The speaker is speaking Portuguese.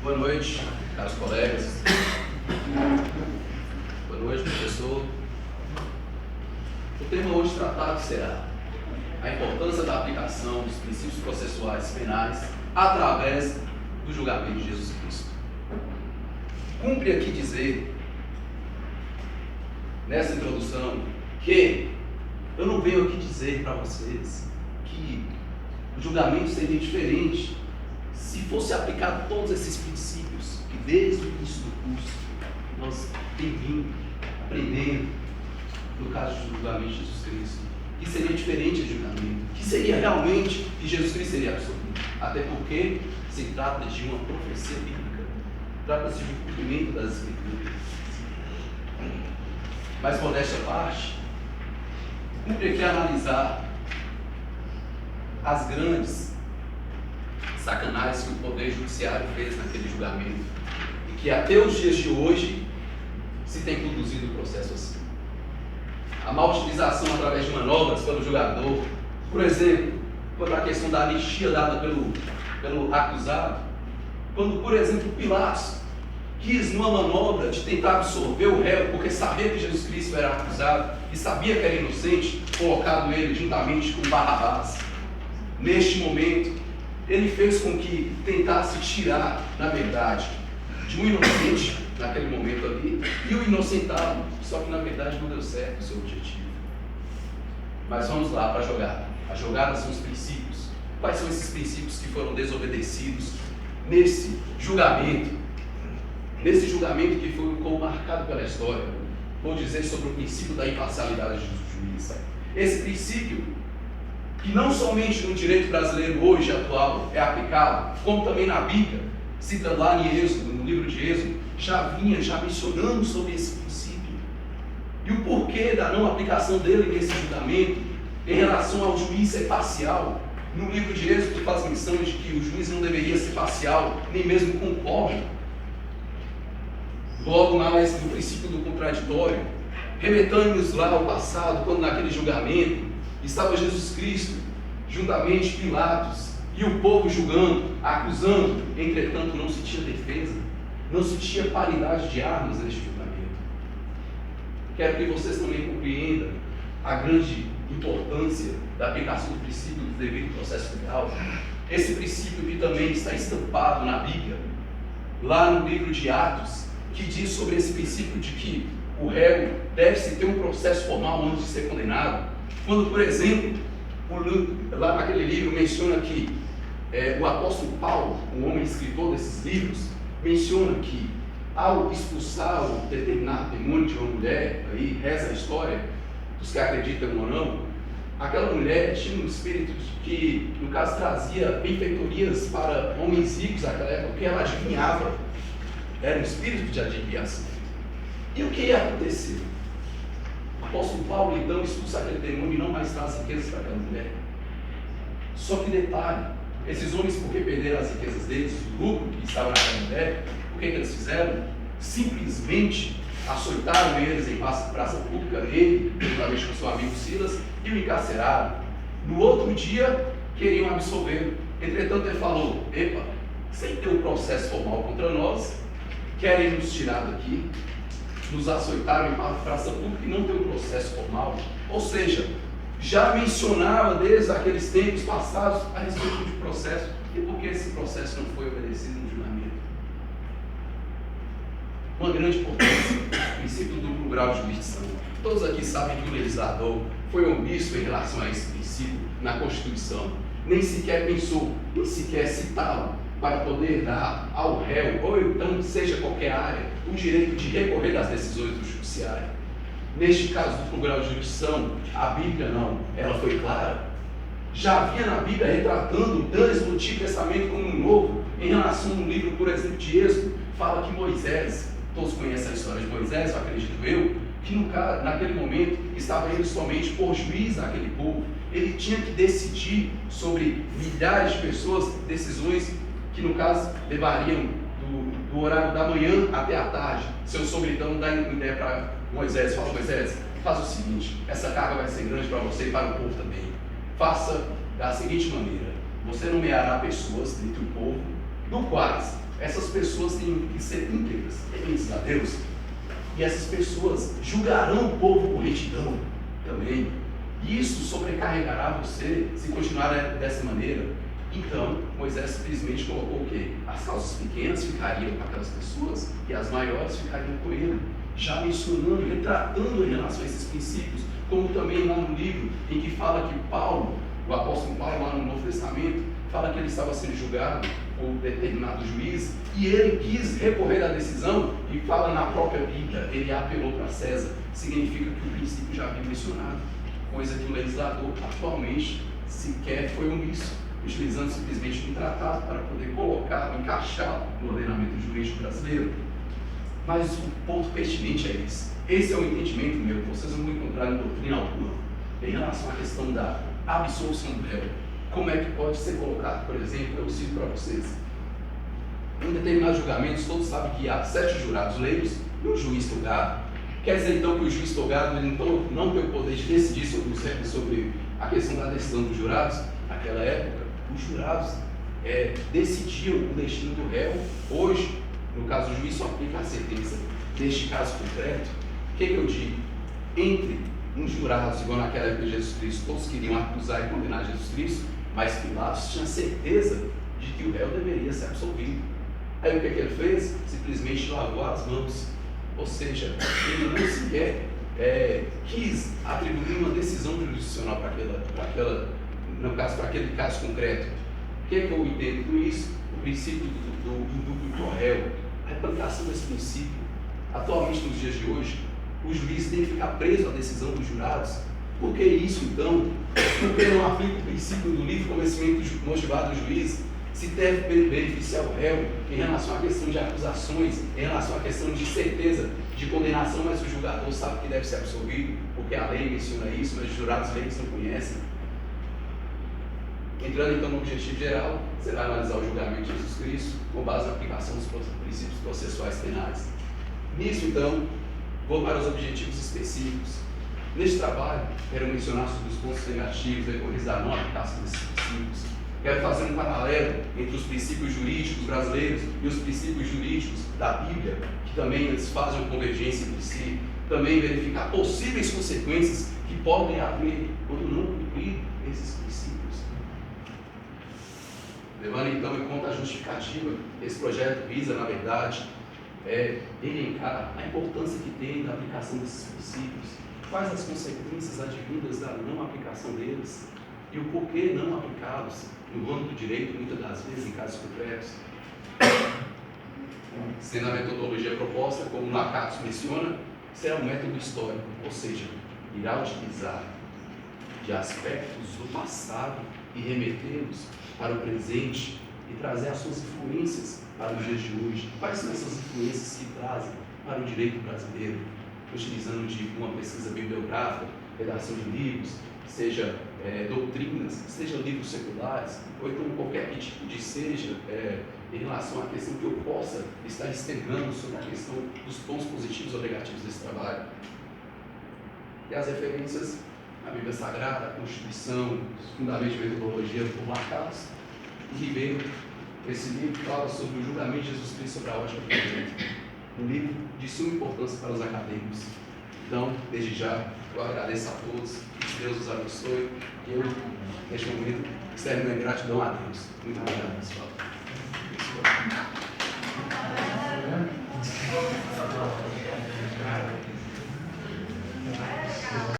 Boa noite, caros colegas. Boa noite, professor. O tema hoje tratado será a importância da aplicação dos princípios processuais penais através do julgamento de Jesus Cristo. Cumpre aqui dizer, nessa introdução, que eu não venho aqui dizer para vocês que o julgamento seria diferente se fosse aplicado todos esses princípios que desde o início do curso nós temos vindo aprendendo no caso do julgamento de Jesus Cristo, que seria diferente de julgamento, que seria realmente, que Jesus Cristo seria absoluto, até porque se trata de uma profecia bíblica, trata-se de um cumprimento das Escrituras. Mas modéstia à parte, cumpre aqui analisar as grandes sacanagens que o Poder Judiciário fez naquele julgamento e que até os dias de hoje se tem conduzido o processo assim. A má utilização através de manobras pelo julgador, por exemplo, quanto à questão da anistia dada pelo acusado, quando, por exemplo, Pilatos quis, numa manobra de tentar absorver o réu, porque sabia que Jesus Cristo era acusado e sabia que era inocente, colocado ele juntamente com Barrabás. Neste momento, ele fez com que tentasse tirar, na verdade, de um inocente, naquele momento ali, e o inocentado, só que na verdade não deu certo o seu objetivo. Mas vamos lá para a jogada. A jogada são os princípios. Quais são esses princípios que foram desobedecidos nesse julgamento? Nesse julgamento que ficou marcado pela história, vou dizer sobre o princípio da imparcialidade do juiz. Esse princípio, que não somente no direito brasileiro hoje atual é aplicado, como também na Bíblia, cita lá em Êxodo, no livro de Êxodo, já mencionando sobre esse princípio e o porquê da não aplicação dele nesse julgamento em relação ao juiz ser parcial. No livro de Êxodo faz menção de que o juiz não deveria ser parcial, nem mesmo com o pobre. Logo mais no princípio do contraditório, remetendo-nos lá ao passado, quando naquele julgamento estava Jesus Cristo, juntamente Pilatos, e o povo julgando, acusando, entretanto não se tinha defesa, não se tinha paridade de armas neste julgamento. Quero que vocês também compreendam a grande importância da aplicação do princípio do devido processo legal. Esse princípio que também está estampado na Bíblia, lá no livro de Atos, que diz sobre esse princípio de que o réu deve-se ter um processo formal antes de ser condenado. Quando, por exemplo, lá naquele livro menciona que o apóstolo Paulo, um homem escritor desses livros, menciona que ao expulsar um determinado demônio de uma mulher, aí reza a história dos que acreditam ou não, aquela mulher tinha um espírito que, no caso, trazia benfeitorias para homens ricos naquela época, porque ela adivinhava, era um espírito de adivinhação. E o que ia acontecer? O apóstolo Paulo então expulsa aquele demônio e não mais traz riquezas para aquela mulher. Só que detalhe, esses homens, porque perderam as riquezas deles, o lucro que estava naquela mulher, o que eles fizeram? Simplesmente açoitaram eles em praça pública, ele, juntamente com seu amigo Silas, e o encarceraram. No outro dia, queriam absolvê-lo. Entretanto, ele falou: epa, sem ter um processo formal contra nós, querem nos tirar daqui, nos açoitaram em praça pública e não tem um processo formal. Ou seja, já mencionava desde aqueles tempos passados a respeito de processo. E por que esse processo não foi obedecido no julgamento? Uma grande importância, o princípio do duplo grau de jurisdição. Todos aqui sabem que o legislador foi omisso em relação a esse princípio na Constituição. Nem sequer pensou, nem sequer citá-lo para poder dar ao réu, ou então, seja qualquer área, o direito de recorrer das decisões do judiciário. Neste caso do duplo grau de jurisdição, a Bíblia não, ela foi clara. Já havia na Bíblia retratando desde o Antigo Testamento como um novo, em relação no livro, por exemplo, de Êxodo, fala que Moisés, todos conhecem a história de Moisés, eu acredito eu, que naquele momento estava ele somente por juiz naquele povo. Ele tinha que decidir sobre milhares de pessoas, decisões que no caso levariam do horário da manhã até a tarde. Seu sogro então dá uma ideia para Moisés, fala: Moisés, faz o seguinte, essa carga vai ser grande para você e para o povo também. Faça da seguinte maneira: você nomeará pessoas dentre o povo, no quais essas pessoas têm que ser íntegras, tementes a Deus, e essas pessoas julgarão o povo com retidão também. Isso sobrecarregará você se continuar dessa maneira. Então, Moisés simplesmente colocou o quê? As causas pequenas ficariam com aquelas pessoas e as maiores ficariam com ele, já mencionando, retratando em relação a esses princípios, como também lá no livro em que fala que Paulo, o apóstolo Paulo lá no Novo Testamento, fala que ele estava sendo julgado por determinado juiz e ele quis recorrer à decisão e fala na própria Bíblia, ele apelou para César, significa que o princípio já havia mencionado, coisa que o legislador atualmente sequer foi omisso, utilizando simplesmente um tratado para poder colocar, encaixar no ordenamento jurídico brasileiro. Mas o ponto pertinente é esse. Esse é o entendimento meu, vocês não vão encontrar em doutrina alguma, em relação à questão da absolução do réu. Como é que pode ser colocado? Por exemplo, eu cito para vocês. Em determinados julgamentos, todos sabem que há 7 jurados leigos e um juiz togado. Quer dizer então que o juiz togado ele não tem o poder de decidir sobre a questão da decisão dos jurados? Naquela época, os jurados decidiam o destino do réu. Hoje, no caso do juiz, só aplica a sentença. Neste caso concreto, o que eu digo? Entre uns jurados, igual naquela época de Jesus Cristo, todos queriam acusar e condenar Jesus Cristo, mas Pilatos tinha certeza de que o réu deveria ser absolvido. Aí o que ele fez? Simplesmente lavou as mãos. Ou seja, ele não sequer quis atribuir uma decisão jurisdicional para aquele caso concreto. O que eu entendo com isso? O princípio do indúbio pro réu, a aplicação desse princípio. Atualmente, nos dias de hoje, o juiz tem que ficar preso à decisão dos jurados. Por que isso, então? Por que não aplica o princípio do livre convencimento motivado do juiz? Se deve beneficiar o réu em relação à questão de acusações, em relação à questão de certeza de condenação, mas o julgador sabe que deve ser absolvido, porque a lei menciona isso, mas os jurados leigos não conhecem. Entrando então no objetivo geral, você vai analisar o julgamento de Jesus Cristo com base na aplicação dos princípios processuais penais. Nisso, então, vou para os objetivos específicos. Neste trabalho, quero mencionar sobre os pontos negativos decorrentes da não aplicação desses princípios. Quero fazer um paralelo entre os princípios jurídicos brasileiros e os princípios jurídicos da Bíblia, que também eles fazem uma convergência entre si. Também verificar possíveis consequências que podem haver quando não cumprir esses princípios. Levando então em conta a justificativa, esse projeto visa, na verdade, elencar a importância que tem da aplicação desses princípios, quais as consequências advindas da não aplicação deles e o porquê não aplicá-los no âmbito do direito, muitas das vezes em casos concretos. Sendo a metodologia proposta, como o Lakatos menciona, será um método histórico, ou seja, irá utilizar de aspectos do passado e remetê-los para o presente e trazer as suas influências para os dias de hoje. Quais são essas influências que trazem para o direito brasileiro? Utilizando de uma pesquisa bibliográfica, redação de livros, seja doutrinas, seja livros seculares, ou então qualquer tipo de seja em relação à questão que eu possa estar externando sobre a questão dos pontos positivos ou negativos desse trabalho. E as referências à Bíblia Sagrada, à Constituição, os fundamentos de metodologia por Lakatos e Ribeiro. Esse livro fala sobre o julgamento de Jesus Cristo sobre a ótica política, um livro de suma importância para os acadêmicos. Então, desde já, eu agradeço a todos, que Deus os abençoe, e eu, neste momento, externo minha gratidão a Deus. Muito obrigado, pessoal.